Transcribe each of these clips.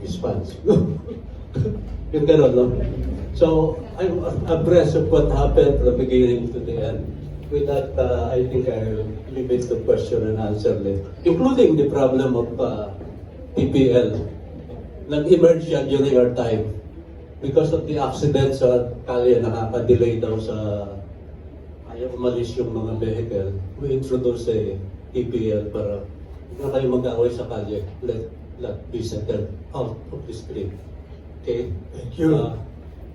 his funds. Yung gano'n, no? So, I'm abreast of what happened from the beginning to the end. With that, I think I'll leave it to question and answer later, including the problem of PPL. Nag-emerge yan during our time because of the accident sa kalye, nakaka-delay daw sa ayaw umalis yung mga vehicle. We introduce a PPL para hindi na kayo mag-away sa kalye. Let be settled out of the street. Okay? Thank you.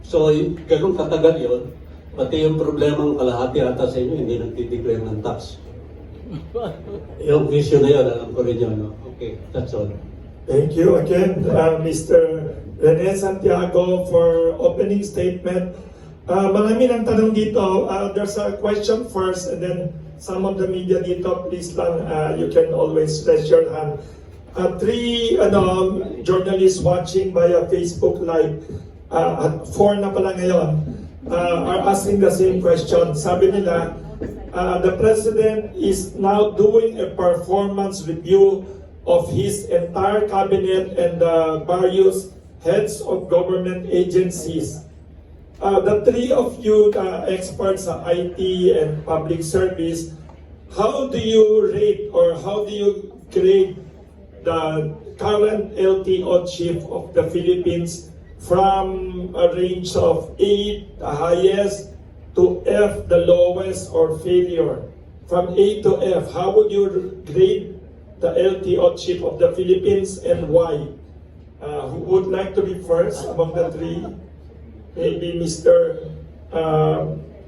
So, ganun katagal yun. Pati yung problemang kalahati ata sa inyo, hindi nagtideclare ng tax. Yung issue na yun, alam ko rin yun. No? Okay, that's all. Thank you again, Mr. Rene Santiago, for opening statement. Marami ng tanong dito. There's a question first, and then some of the media dito, please lang, you can always raise your hand. Three journalists watching via Facebook Live, four na pala ngayon, are asking the same question. Sabi nila, the President is now doing a performance review of his entire cabinet and the various heads of government agencies. The three of you, experts sa IT and public service, how do you rate or how do you grade the current LTO chief of the Philippines from a range of A, the highest, to F, the lowest, or failure? From A to F, how would you grade the LTO chief of the Philippines and why? Who would like to be first among the three? Maybe Mr.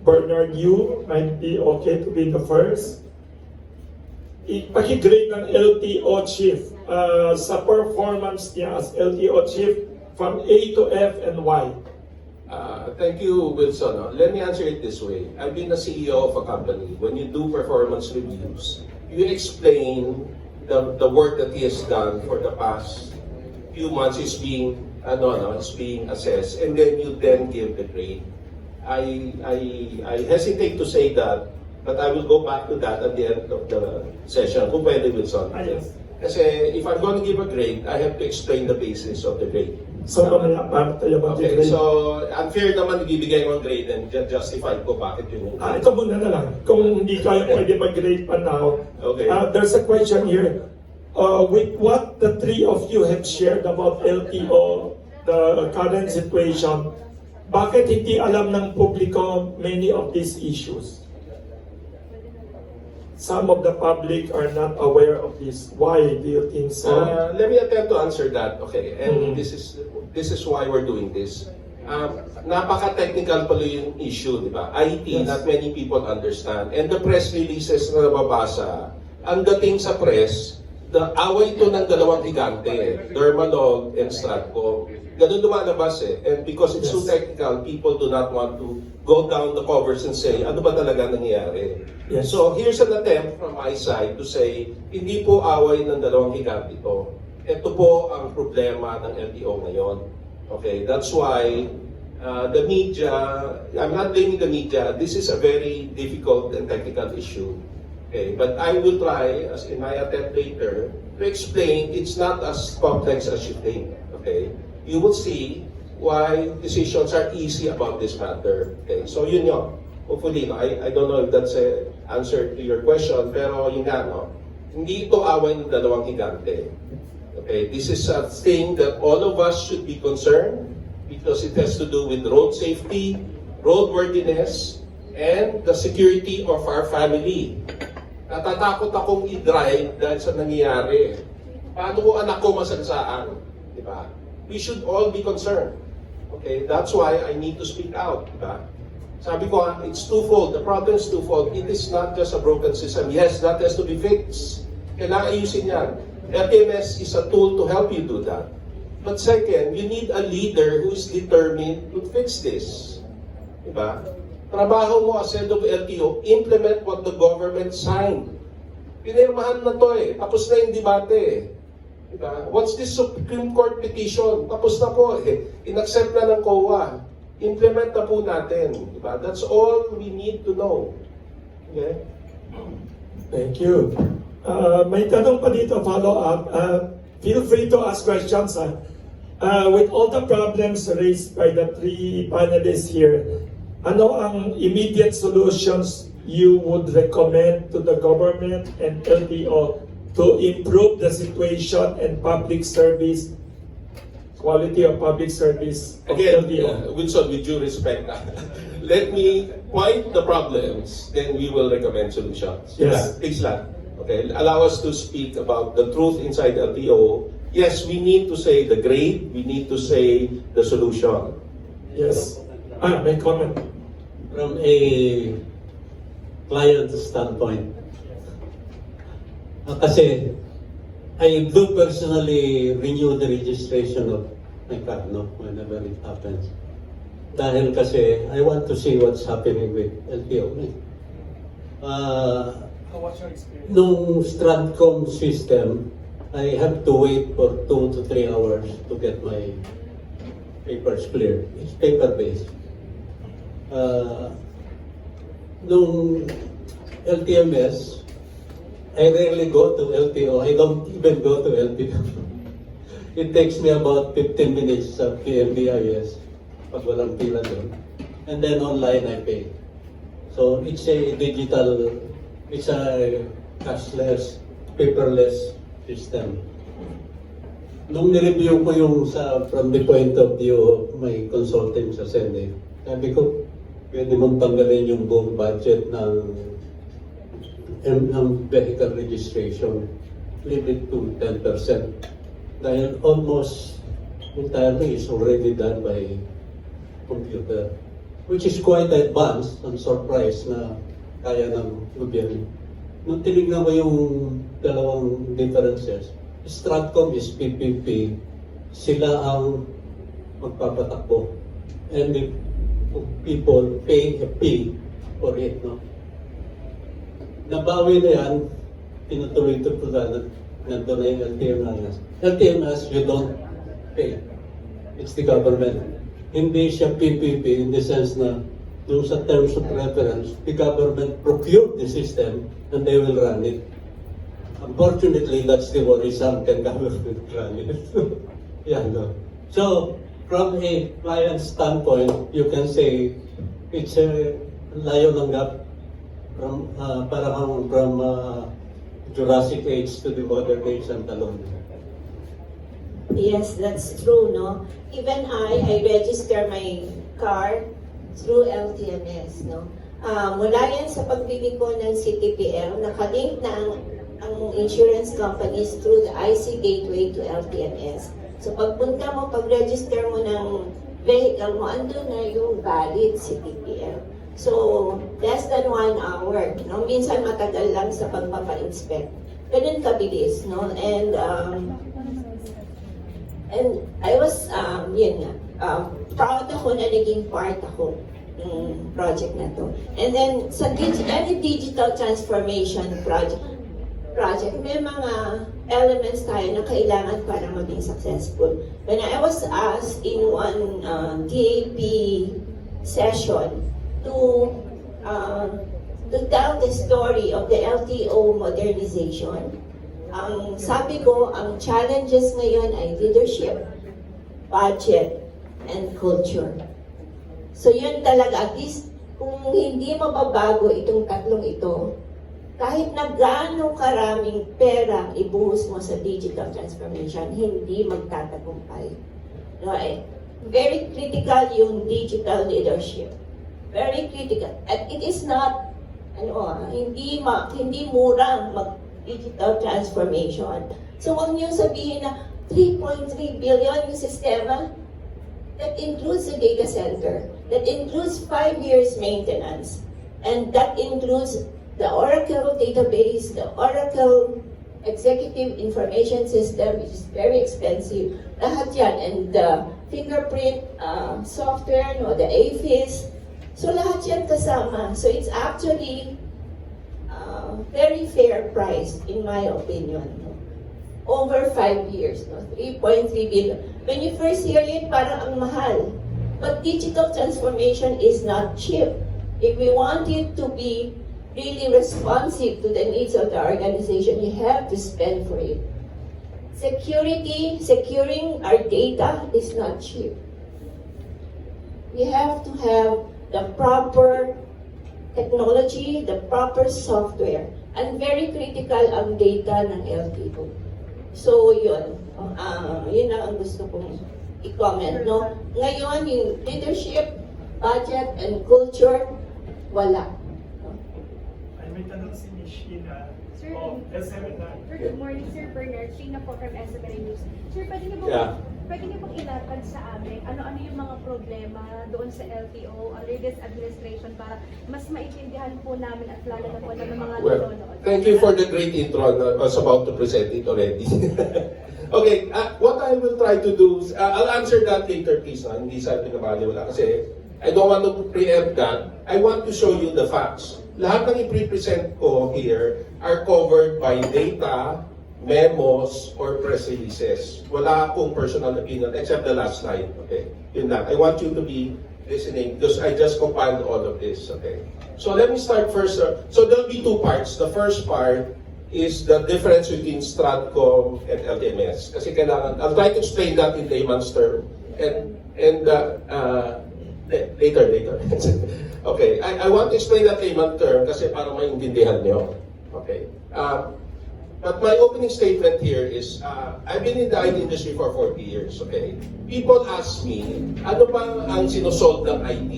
Bernard Yu might be okay to be the first. Paki-grade ng LTO chief sa performance niya as LTO chief from A to F and why? Thank you, Wilson. Let me answer it this way. I've been a CEO of a company. When you do performance reviews, you explain the work that he has done for the past few months is being assessed, and then you then give the grade. I hesitate to say that, but I will go back to that at the end of the session. Kung pwede, Wilson. Yes. Kasi if I'm going to give a grade, I have to explain the basis of the grade. So, mamaya para tayo Okay, mag-grade. so unfair naman ibibigay ko ang grade and justify ko bakit yung Ito muna na lang. Kung hindi kayo pwede mag-grade pa now. Okay. There's a question here. With what the three of you have shared about LTO, the current situation, bakit hindi alam ng publiko many of these issues? Some of the public are not aware of this. Why do you think so? Let me attempt to answer that. Okay, and this is why we're doing this. Napaka-technical pala yung issue, di ba? IT, Yes. not many people understand. And the press releases na nababasa, ang dating sa press, away ito ng dalawang higante, Dermalog and Stratcom. Ganun lumalabas eh. And because it's so Yes. technical, people do not want to go down the covers and say, ano ba talaga nangyayari? Yes. So here's an attempt from my side to say, hindi po away ng dalawang higante ito. Ito po ang problema ng LTO ngayon. Okay, that's why the media, I'm not blaming the media, this is a very difficult and technical issue. Okay, but I will try, as in my attempt later, to explain it's not as complex as you think. Okay, you will see why decisions are easy about this matter. Okay, so yun yun. Hopefully, no, I don't know if that's an answer to your question, pero yun nga, no? Hindi ito away ng dalawang higante. Okay, this is a thing that all of us should be concerned because it has to do with road safety, roadworthiness, and the security of our family. Natatakot akong i-drive dahil sa nangyayari. Paano ko anak ko masagsaan? Diba? We should all be concerned. Okay, that's why I need to speak out. Diba? Sabi ko, it's twofold. The problem is twofold. It is not just a broken system. Yes, that has to be fixed. Kailangan ayusin yan. LTMS is a tool to help you do that. But second, you need a leader who is determined to fix this. Diba? Trabaho mo as head of LTO, implement what the government signed. Pinirmahan na to eh. Tapos na yung debate eh. Diba? What's this Supreme Court petition? Tapos na po eh. Inaccept na ng COA. Implement na po natin. Diba? That's all we need to know. Okay? Thank you. May tanong pa dito, follow up. Feel free to ask questions. With all the problems raised by the three panelists here, ano ang immediate solutions you would recommend to the government and LTO to improve the situation and public service, quality of public service of Again, LTO? Wilson, with due respect, let me point the problems, then we will recommend solutions. Yes. Please lang. Okay, allow us to speak about the truth inside LTO. Yes, we need to say the grade, we need to say the solution. Yes. May comment. From a client standpoint, kasi I do personally renew the registration of my car, no, whenever it happens. Dahil kasi I want to see what's happening with LTO. What's your experience? Nung Stratcom system, I have to wait for 2 to 3 hours to get my papers cleared. It's paper-based. Nung LTMS, I rarely go to LTO. I don't even go to LTO. It takes me about 15 minutes sa PMBIS pag walang pila doon. And then online I pay. So it's a digital, it's a cashless, paperless system. Nung nireview ko yung from the point of view of my consulting sa Senate, sabi ko, pwede mong tanggalin yung buong budget ng vehicle registration, leave it to 10%. Dahil almost entirely is already done by computer, which is quite advanced. I'm surprised na kaya ng gobyerno. Nung tinignan ko yung dalawang differences, Stratcom is PPP, sila ang magpapatakbo. And if people pay a fee for it, no? Nabawi na yan, tinutuloy ito po na nandun na yung LTMS. LTMS, you don't pay. It's the government. Hindi siya PPP in the sense na yung sa terms of reference, the government procured the system and they will run it. Unfortunately, that's the worrisome, can government run it? Yeah, no. So, from a client standpoint, you can say it's a layo ng gap from parang from Jurassic age to the modern age ang talon. Yes, that's true, no? Even I register my car through LTMS, no? Mula yan sa pagbili ko ng CTPL, nakalink na ang insurance companies through the IC gateway to LTMS. So pagpunta mo, pag-register mo ng vehicle mo, andun na yung valid CTPL. So, less than 1 hour, no? Minsan matagal lang sa pagpapa-inspect. Ganun kabilis, no? And I was, proud ako na naging part ako ng project na to. And then, sa any digital transformation project, may mga elements tayo na kailangan para maging successful. When I was asked in one DAP session to tell the story of the LTO modernization, ang sabi ko, ang challenges ngayon ay leadership, budget, and culture. So yun talaga, at least kung hindi mababago itong tatlong ito, kahit na gaano karaming pera ibuhos mo sa digital transformation, hindi magtatagumpay. No, very critical yung digital leadership. Very critical. At it is not, hindi murang mag-digital transformation. So huwag niyo sabihin na 3.3 billion yung sistema. That includes the data center. That includes 5 years maintenance. And that includes the Oracle database, the Oracle Executive Information System, which is very expensive. Lahat yan. And the fingerprint software, no, the AFIS. So lahat yan kasama. So it's actually very fair price, in my opinion. No? Over 5 years, no? 3.3 billion. When you first hear it, parang ang mahal. But digital transformation is not cheap. If we want it to be really responsive to the needs of the organization, you have to spend for it. securing our data is not cheap. We have to have the proper technology, the proper software, and very critical ang data ng LTO. So yun, yun ang gusto kong i-comment, no? Ngayon, yung leadership, budget, and culture, wala. Ay, may tanong si Miss Sheena. Sir, Oh, SM9. Good morning, Sir Bernard. Sheena po from SMNA News. Sir, pwede niyo pong ilapad sa amin ano-ano yung mga problema doon sa LTO under this administration para mas maintindihan po namin at lalo na po ng mga Well, nanonood. thank you for the great intro. I was about to present it already. Okay, what I will try to do, I'll answer that later, please. Hindi sa pinabaliwala kasi I don't want to preempt that. I want to show you the facts. Lahat ng i-present ko here are covered by data, memos, or press releases. Wala akong personal opinion except the last slide. Okay, yun lang. I want you to be listening because I just compiled all of this. Okay, so let me start first. So there'll be two parts. The first part is the difference between Stratcom and LTMS. Kasi kailangan, I'll try to explain that in layman's term. Later. Okay, I want to explain that layman term kasi para maintindihan nyo. Okay. But my opening statement here is, I've been in the IT industry for 40 years, okay? People ask me, ano bang ang sinusolve ng IT?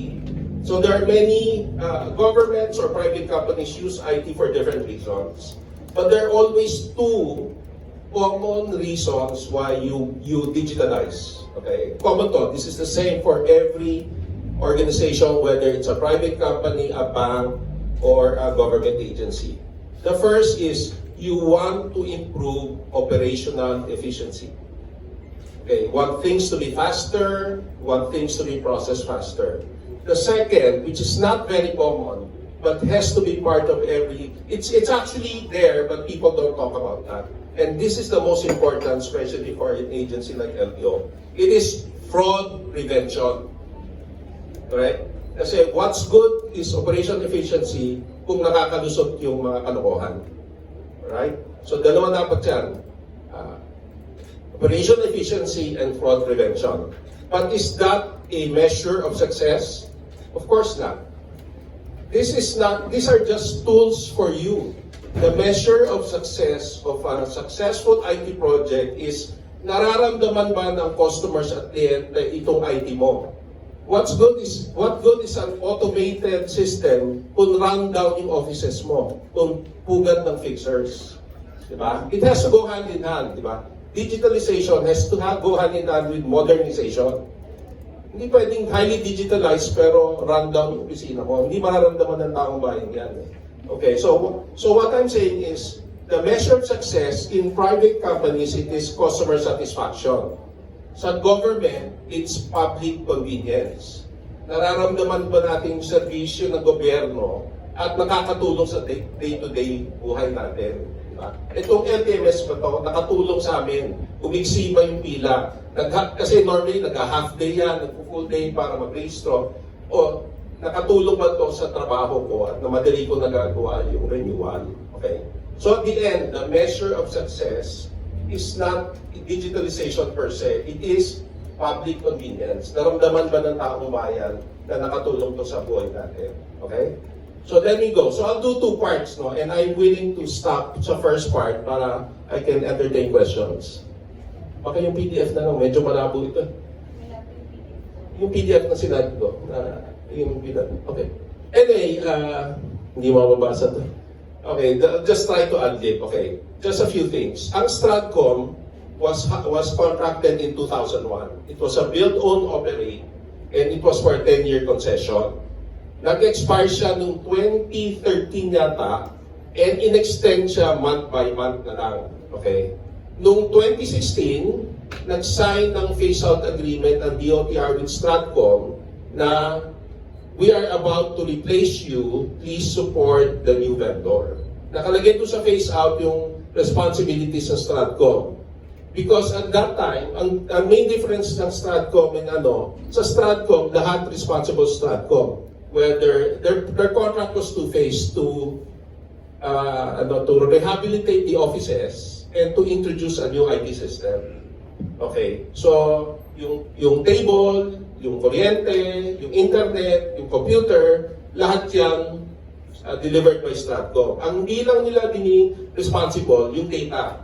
So there are many governments or private companies use IT for different reasons. But there are always two common reasons why you digitalize, okay? Common to, this is the same for every organization, whether it's a private company, a bank, or a government agency. The first is you want to improve operational efficiency. Okay, want things to be faster, want things to be processed faster. The second, which is not very common, but has to be part of every, it's actually there, but people don't talk about that. And this is the most important, especially for an agency like LTO. It is fraud prevention. Right? Kasi what's good is operational efficiency kung nakakalusot yung mga kalokohan. Right? So dalawa dapat yan. Operational efficiency and fraud prevention. But is that a measure of success? Of course not. These are just tools for you. The measure of success of a successful IT project is nararamdaman ba ng customers at the end itong IT mo? What good is an automated system kung run down yung offices mo, kung pugad ng fixers, di ba? It has to go hand in hand, di ba? Digitalization has to go hand in hand with modernization. Hindi pwedeng highly digitalized pero run down yung opisina mo. Hindi mararamdaman ng taong bayan yan. Okay, so what I'm saying is the measure of success in private companies, it is customer satisfaction. Sa government, it's public convenience. Nararamdaman ba natin yung serbisyo ng gobyerno at nakakatulong sa day-to-day buhay natin? Diba? Itong LTMS ba ito, nakatulong sa amin. Umigsi ba yung pila? Kasi normally, nag-half day yan, nag-full day para mag-rehistro. O nakatulong ba ito sa trabaho ko at na madali ko nagagawa yung renewal? Okay? So at the end, the measure of success is not digitalization per se. It is public convenience. Naramdaman ba ng taong bayan na nakatulong to sa buhay natin? Okay? So then we go. So I'll do two parts, no? And I'm willing to stop sa first part para I can entertain questions. Baka yung PDF na lang, medyo malabo ito. Yung PDF na sinabi ko. Okay. Anyway, hindi mababasa to. Okay, just try to ad-lib. Okay, just a few things. Ang Stratcom was contracted in 2001. It was a build, own, operate, and it was for a 10-year concession. Nag-expire siya noong 2013 yata, and in-extend siya month by month na lang. Okay? Noong 2016, nag-sign ng phase-out agreement ang DOTR with Stratcom na we are about to replace you, please support the new vendor. Nakalagay doon sa phase-out yung responsibilities ng Stratcom. Because at that time, ang main difference ng Stratcom and sa Stratcom, lahat responsible Stratcom. Whether their contract was two-phase to rehabilitate the offices and to introduce a new IT system. Okay, so yung table, yung kuryente, yung internet, yung computer, lahat yan delivered by Stratcom. Ang hindi lang nila responsible, yung data.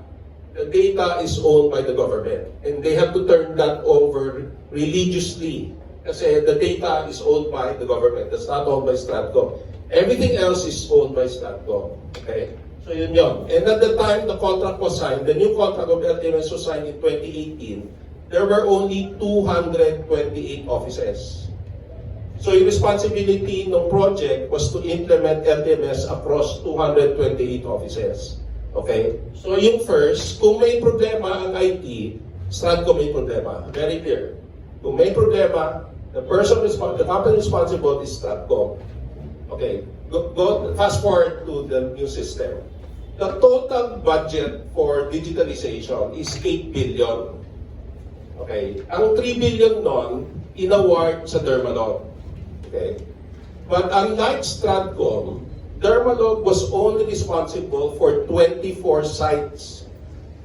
The data is owned by the government and they have to turn that over religiously kasi the data is owned by the government. That's not owned by Stratcom. Everything else is owned by Stratcom. Okay? So yun yun. And at the time the contract was signed, the new contract of LTMS was signed in 2018, there were only 228 offices. So yung responsibility ng project was to implement LTMS across 228 offices. Okay? So yung first, kung may problema ang IT, Stratcom may problema. Very clear. Kung may problema, the company responsible is Stratcom. Okay? Fast forward to the new system. The total budget for digitalization is 8 billion. Okay? Ang 3 billion nun, inaward sa Dermalog. Okay? But unlike Stratcom, Dermalog was only responsible for 24 sites.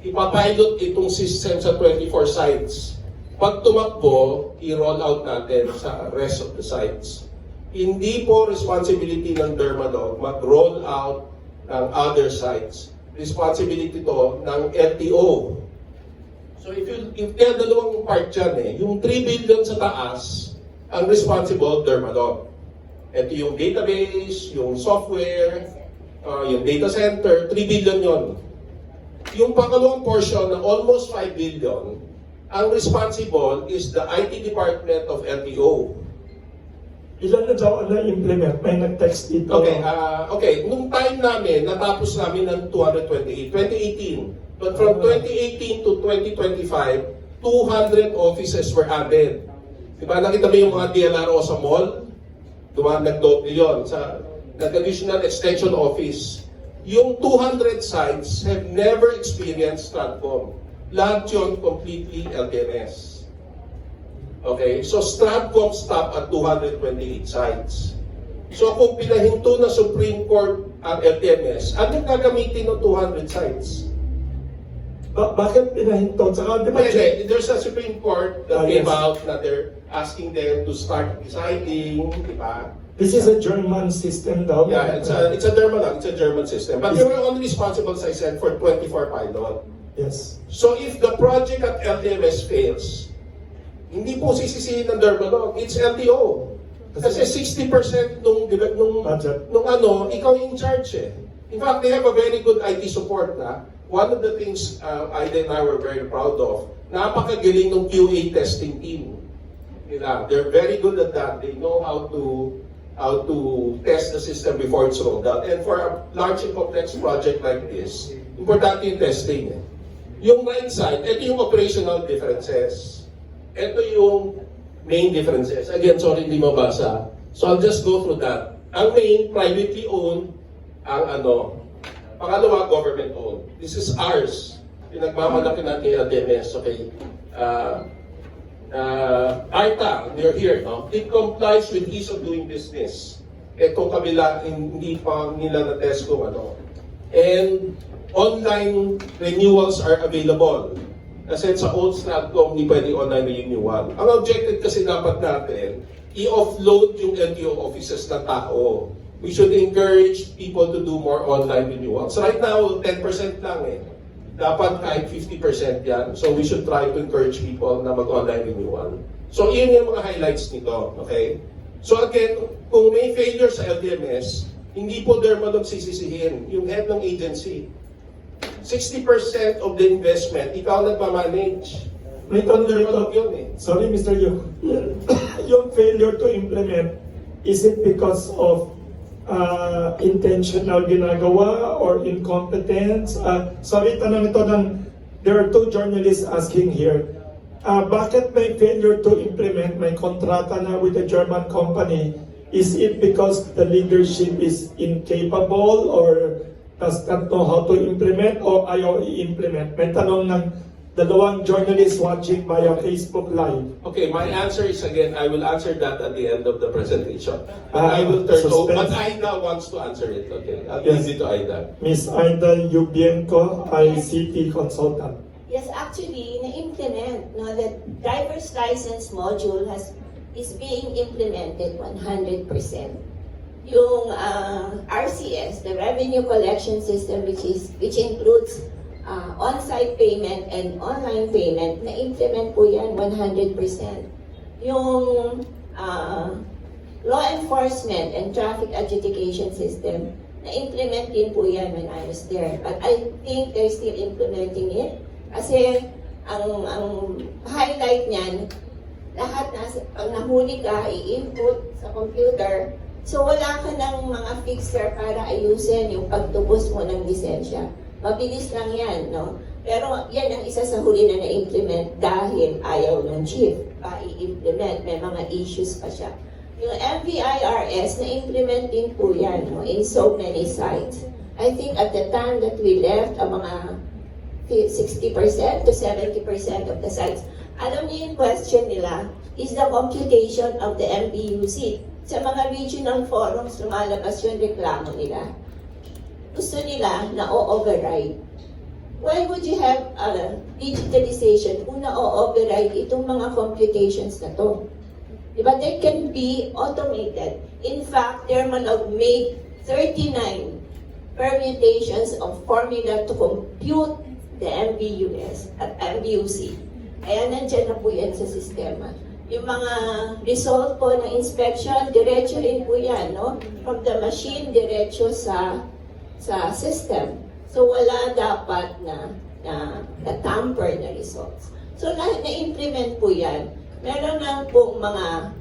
Ipapilot itong system sa 24 sites. Pag tumakbo, i-roll out natin sa rest of the sites. Hindi po responsibility ng Dermalog mag-roll out ng other sites. Responsibility to ng LTO. So if kaya dalawang part dyan yung 3 billion sa taas, ang responsible, Dermalog. Ito yung database, yung software, yung data center, 3 billion yon. Yung pangalawang portion na almost 5 billion, ang responsible is the IT department of LTO. Ilan na daw ang na-implement? May nag-text dito. Okay. Nung time namin, natapos namin ng 2018. But from 2018 to 2025, 200 offices were added. Diba, nakita mo yung mga DLRO sa mall? Diba, nag-doble yun sa additional extension office. Yung 200 sites have never experienced Stratcom. Lahat yun completely LTMS. Okay, so Stratcom stopped at 228 sites. So kung pinahinto na Supreme Court ang LTMS, anong gagamitin ng 200 sites? Bakit pinahinto? Saka, di ba, There's a Supreme Court that came yes. out na they're asking them to start deciding, di ba? This is a German system daw. Yeah, it's a German system. But they were only responsible, as I said, for 24 pilot. Yes. So if the project at LTMS fails, hindi po sisisihin ng Dermalog, it's LTO. Kasi 60% nung budget. ikaw in charge eh. In fact, they have a very good IT support na. One of the things Aida and I were very proud of, napakagaling ng QA testing team. They're very good at that. They know how to test the system before it's rolled out. And for a large and complex project like this, importante yung testing. Yung right side, ito yung operational differences. Ito yung main differences. Again, sorry, hindi mabasa. So I'll just go through that. Ang main, privately owned, ang pangalawa, government owned. This is ours. Pinagmamalaki natin yung LTMS, okay? ARTA, they're here, no? It complies with ease of doing business. Itong kabila, hindi pa nila na-test kung ano. And online renewals are available. Kasi sa old Stratcom, hindi pwede online renewal. Ang objective kasi dapat natin, i-offload yung LTO offices ng tao. We should encourage people to do more online renewals. Right now, 10% lang eh. Dapat kahit 50% yan. So we should try to encourage people na mag-online renewal. So yun yung mga highlights nito. Okay? So again, kung may failure sa LTMS, hindi po Dermalog sisisihin. Yung head ng agency. 60% of the investment, ikaw nagmamanage. May tanong Dermalog dito. yun eh. Sorry, Mr. Yu. Yung failure to implement, is it because of intentional ginagawa or incompetence? Sorry, tanong ito there are two journalists asking here. Bakit may failure to implement, may kontrata na with a German company? Is it because the leadership is incapable or does not know how to implement o ayaw i-implement? May tanong ng dalawang journalists watching via Facebook Live. Okay, my answer is again, I will answer that at the end of the presentation. But Ah, I will turn over, suspense. but Aida wants to answer it, okay? I'll Yes. leave it to Aida. Miss Aida Yubienko, ICT consultant. Yes, actually, na-implement, no, the driver's license module is being implemented 100%. Yung RCS, the Revenue Collection System, which includes on-site payment and online payment, na-implement po yan 100%. Yung law enforcement and traffic adjudication system, na-implement din po yan when I was there. But I think they're still implementing it. Kasi ang highlight niyan, lahat pag nahuli ka, i-input sa computer. So wala ka ng mga fixer para ayusin yung pagtubos mo ng lisensya. Mabilis lang yan, no? Pero yan ang isa sa huli na na-implement dahil ayaw ng chief pa i-implement. May mga issues pa siya. Yung MVIRS, na-implement din po yan, no? In so many sites. I think at the time that we left, ang mga 60% to 70% of the sites. Alam niyo yung question nila, is the computation of the MPUC. Sa mga regional forums, lumalabas yung reklamo nila. Gusto nila na o-override. Why would you have digitalization kung na-o-override itong mga computations na to? Diba? They can be automated. In fact, Dermalog made 39 permutations of formula to compute the MBUS at MBUC. Kaya nandyan na po yan sa sistema. Yung mga result po ng inspection, diretso rin po yan, no? From the machine, diretso sa system. So wala dapat na tamper na results. So na-implement po yan. Meron lang pong mga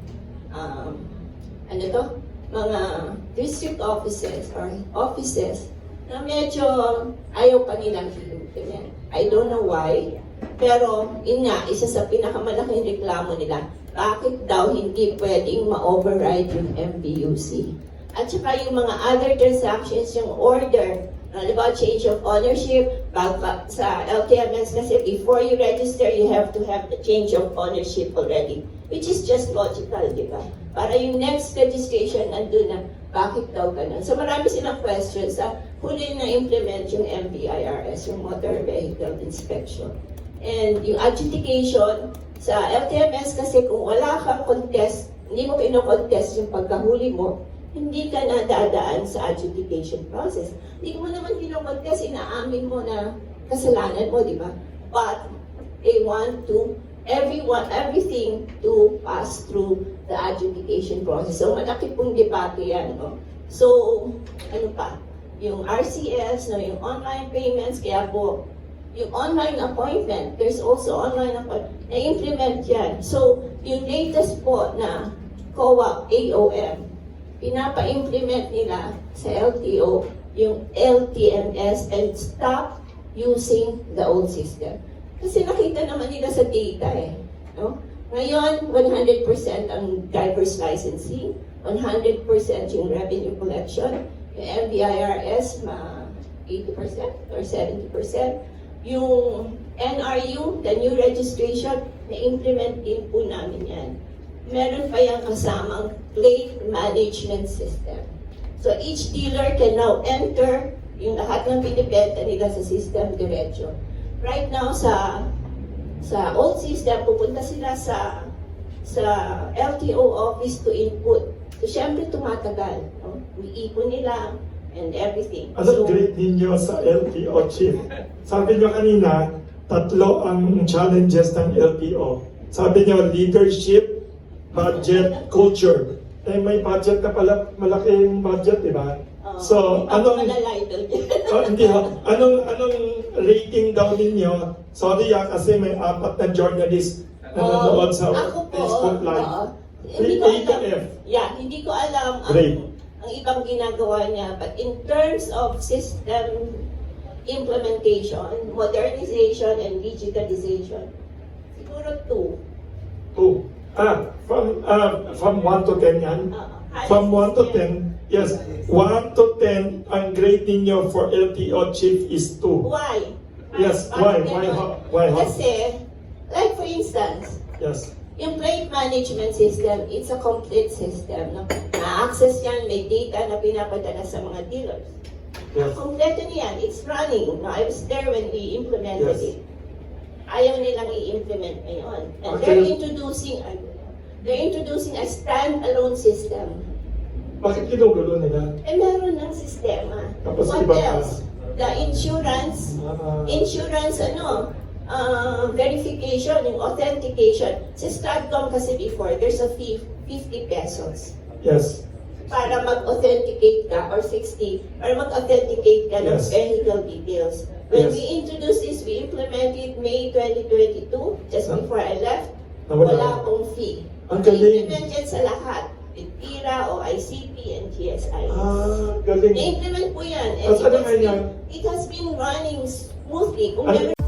mga district offices or offices na medyo ayaw pa nilang i-implement. I don't know why. Pero yun nga, isa sa pinakamalaking reklamo nila, bakit daw hindi pwedeng ma-override yung MBUC? At saka yung mga other transactions, yung order, about change of ownership, sa LTMS kasi before you register, you have to have the change of ownership already, which is just logical, di ba? Para yung next registration, andun na, bakit daw ganun? So marami silang questions sa huli na implement yung MVIRS, yung Motor Vehicle Inspection. And yung adjudication, sa LTMS kasi kung wala kang contest, hindi mo pino-contest yung pagkahuli mo, hindi ka na dadaan sa adjudication process. Hindi mo naman pino-contest, inaamin mo na kasalanan mo, di ba? But they want to everything to pass through the adjudication process. So malaki pong debate yan, no? So, ano pa? Yung RCS, no, yung online payments, kaya po, yung online appointment, there's also online appointment, na-implement yan. So, yung latest po na COA, AOM, pinapa-implement nila sa LTO, yung LTMS, and stop using the old system. Kasi nakita naman nila sa data eh. No? Ngayon, 100% ang driver's licensing, 100% yung revenue collection, yung MVIRS, 80% or 70%. Yung NRU, the new registration, na-implement din po namin yan. Meron pa yung kasamang plate management system. So each dealer can now enter yung lahat ng binibenta nila sa system diretso. Right now, sa old system, pupunta sila sa LTO office to input. So syempre tumatagal. No? Iipon nila and everything. Anong grade ninyo sa LTO, Chief? Sabi niyo kanina, 3 ang challenges ng LTO. Sabi niyo, leadership, budget, culture. Eh, may budget na pala, malaking budget, di ba? So, anong... hindi ho. Anong rating daw ninyo? Sorry kasi may 4 na journalist na nanonood sa Facebook Live. Hindi ko alam. F. Yeah, hindi ko alam Great. ang ibang ginagawa niya. But in terms of system implementation, modernization, and digitalization, siguro 2. 2. From 1 to 10 yan? From 1 to 10, yes. 1 to 10, ang grade ninyo for LTO Chief is 2. Why? Yes, why? Why? Kasi, like for instance, Yes. yung plate management system, it's a complete system. No? Na-access yan, may data na pinapadala sa mga dealers. Yes. Kompleto niyan, it's running. No, I was there when we implemented Yes. it. Ayaw nilang i-implement ngayon. And Actually- they're introducing a standalone system. Bakit ginugulo nila? Eh, meron ng sistema. Tapos What iba pa. else? The insurance, verification, yung authentication. Sa Stratcom kasi before, there's a fee, 50 pesos. Yes. Para mag-authenticate ka, or 60, or mag-authenticate ka ng Yes. vehicle details. When Yes. we introduced this, we implemented May 2022, just Ah. before I left, Nawala. wala akong fee. Ang galing. I-implement sa lahat. With PIRA, o ICP, and GSI. Ah, galing. Na-implement po yan. At ano nga yan? It has been running smoothly. Kung Ano- meron